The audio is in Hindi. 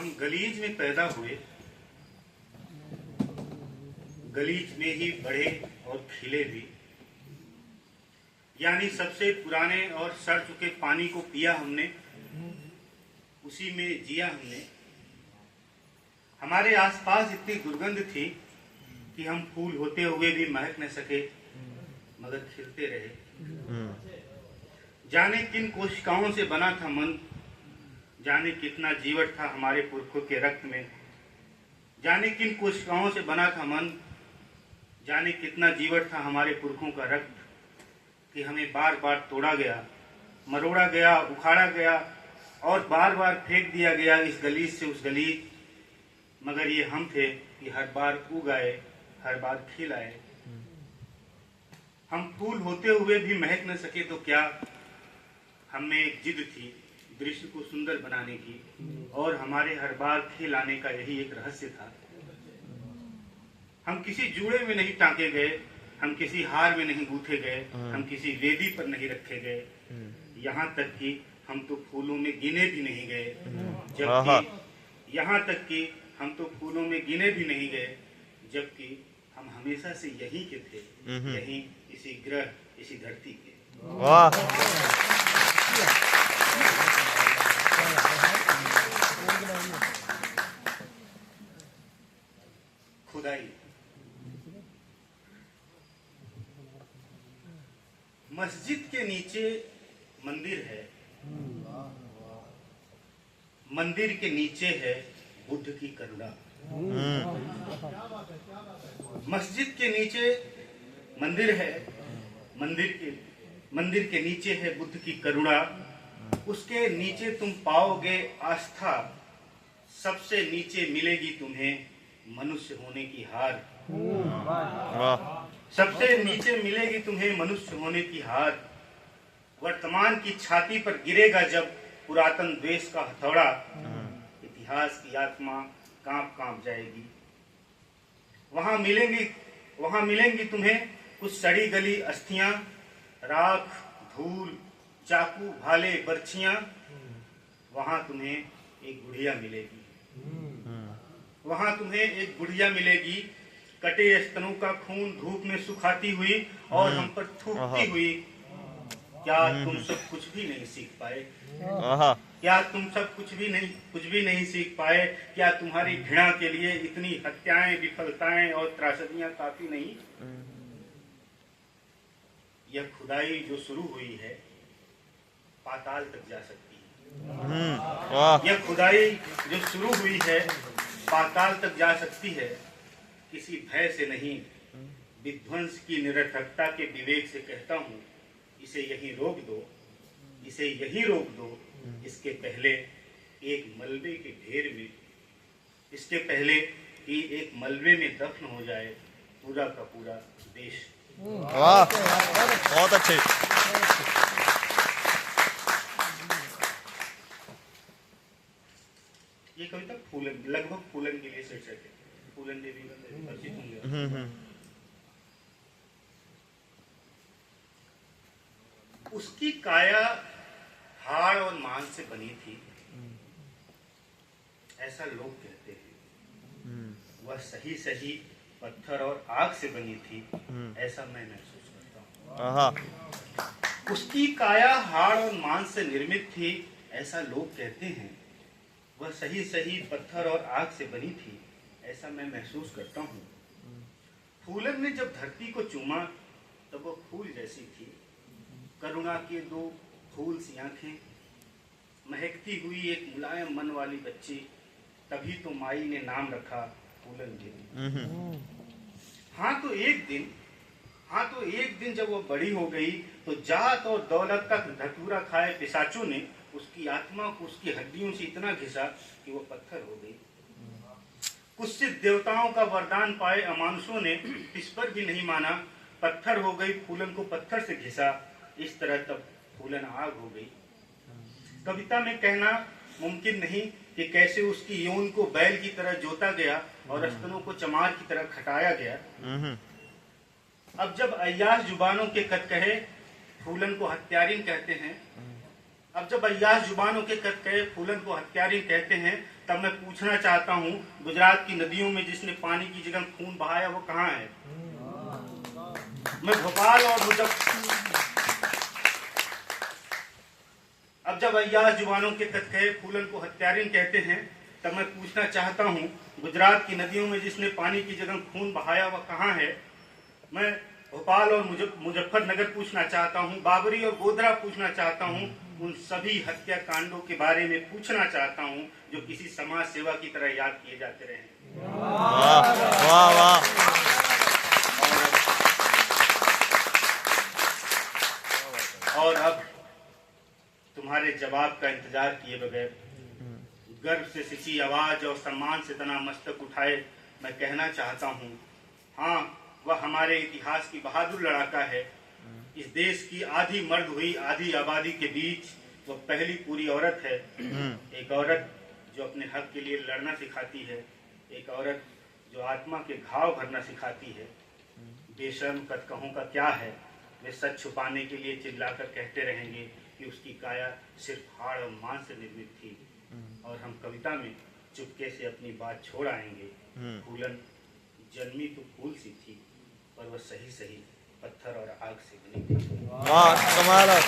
हम गलीज में पैदा हुए, गलीज में ही बढ़े और खिले भी। यानी सबसे पुराने और सड़ चुके पानी को पिया हमने, उसी में जिया हमने। हमारे आसपास इतनी दुर्गंध थी कि हम फूल होते हुए भी महक न सके, मगर खिलते रहे। जाने किन कोशिकाओं से बना था मन, जाने कितना जीवट था हमारे पुरखों के रक्त में। जाने किन कोशिकाओं से बना था मन, जाने कितना जीवट था हमारे पुरखों का रक्त, कि हमें बार बार तोड़ा गया, मरोड़ा गया, उखाड़ा गया और बार बार फेंक दिया गया इस गलीज से उस गलीज। मगर ये हम थे कि हर बार उग आए, हर बार खिल आए। हम फूल होते हुए भी महक न सके तो क्या, हमें एक जिद थी दृश्य को सुंदर बनाने की, और हमारे हर बार खिल आने का यही एक रहस्य था। हम किसी जूड़े में नहीं टांके गए, हम किसी हार में नहीं गूंथे गए, हम किसी वेदी पर नहीं रखे गए। यहाँ तक कि हम तो फूलों में गिने भी नहीं गए, जबकि यहाँ तक कि हम तो फूलों में गिने भी नहीं गए, जबकि हम हमेशा से यहीं के थे, यहीं इसी ग्रह, इसी धरती के। वाह, खुदाई। मस्जिद के नीचे मंदिर है, मंदिर के नीचे है बुद्ध की करुणा। मस्जिद के नीचे मंदिर है, मंदिर के नीचे है बुद्ध की करुणा। उसके नीचे तुम पाओगे आस्था, सबसे नीचे मिलेगी तुम्हें मनुष्य होने की हार। सबसे नीचे मिलेगी तुम्हें मनुष्य होने की हार। वर्तमान की छाती पर गिरेगा जब पुरातन द्वेष का हथौड़ा, इतिहास की आत्मा कांप कांप जाएगी। वहां मिलेंगी तुम्हें कुछ सड़ी गली अस्थियां, राख, धूल, चाकू, भाले, बर्छियां। वहां तुम्हें एक बुढ़िया मिलेगी, वहां तुम्हें एक बुढ़िया मिलेगी, कटे स्तनों का खून धूप में सुखाती हुई और हम पर थूकती हुई। क्या तुम सब कुछ भी नहीं सीख पाए? क्या तुम सब कुछ भी नहीं सीख पाए? क्या तुम्हारी घृणा के लिए इतनी हत्याएं, विफलताएं और त्रासदियां काफी नहीं? यह खुदाई जो शुरू हुई है पाताल तक जा सकती है। यह खुदाई जो शुरू हुई है पाताल तक जा सकती है। किसी भय से नहीं, विध्वंस की निरर्थकता के विवेक से कहता हूँ, इसे यहीं रोक दो, इसे यहीं रोक दो। इसके पहले एक मलबे के ढेर में, इसके पहले कि एक मलबे में दफन हो जाए पूरा का पूरा देश। वाह, बहुत अच्छे। ये कविता फूलन, लगभग फूलन के लिए शीर्षक है। फूलन देवी परिचित होंगे। उसकी काया हाड़ और मांस से बनी थी, ऐसा लोग कहते हैं। वह सही सही पत्थर और आग से बनी थी, ऐसा मैं महसूस करता हूँ। उसकी काया हाड़ और मांस से निर्मित थी, ऐसा लोग कहते हैं। वह सही सही पत्थर और आग से बनी थी, ऐसा मैं महसूस करता हूँ। फूलन ने जब धरती को चूमा तब वह फूल जैसी थी, करुणा के दो फूल सी आंखें, महकती हुई एक मुलायम मन वाली बच्ची। तभी तो माई ने नाम रखा फूलन देवी। हाँ तो एक दिन जब वह बड़ी हो गई तो जात और दौलत का धतूरा खाए पिशाचों ने उसकी आत्मा को उसकी हड्डियों से इतना घिसा कि वो पत्थर हो गई। कुत्सित देवताओं का वरदान पाए अमानुषों ने इस पर भी नहीं माना, पत्थर हो गई, फूलन को पत्थर से घिसा। इस तरह तब फूलन आग हो गई। कविता में कहना मुमकिन नहीं कि कैसे उसकी यौन को बैल की तरह जोता गया और स्तनों को चमार की तरह खटाया गया। अब जब अय्याश जुबानों के कद कहे फूलन को हत्यारिन कहते हैं, अब जब अय्याज जुबानों के कहे फूलन को हत्यारी कहते हैं, तब मैं पूछना चाहता हूँ, गुजरात की नदियों में जिसने पानी की जगह खून बहाया वो कहाँ है? मैं भोपाल और अब जब अय्याज जुबानों के कहे फूलन को हत्यारी कहते हैं, तब मैं पूछना चाहता हूँ, गुजरात की नदियों में जिसने पानी की जगह खून बहाया वह कहाँ है? मैं भोपाल और मुजफ्फरनगर पूछना चाहता हूँ, बाबरी और गोधरा पूछना चाहता हूँ, उन सभी हत्याकांडों के बारे में पूछना चाहता हूँ जो किसी समाज सेवा की तरह याद किए जाते रहे। वाह वाह वाह। और अब तुम्हारे जवाब का इंतजार किए बगैर गर्व से सिंची आवाज और सम्मान से तना मस्तक उठाए मैं कहना चाहता हूँ, हाँ, वह हमारे इतिहास की बहादुर लड़ाका है। इस देश की आधी मर्द हुई आधी आबादी के बीच वो पहली पूरी औरत है। एक औरत जो अपने हक के लिए लड़ना सिखाती है, एक औरत जो आत्मा के घाव भरना सिखाती है। बेशर्म कदकहों का क्या है, वे सच छुपाने के लिए चिल्लाकर कहते रहेंगे कि उसकी काया सिर्फ हाड़ और मांस से निर्मित थी, और हम कविता में चुपके से अपनी बात छोड़ आएंगे। फूलन जन्मी तो फूल सी थी, पर वह सही सही पत्थर और आग से बनी थी। वाह, कमाल है।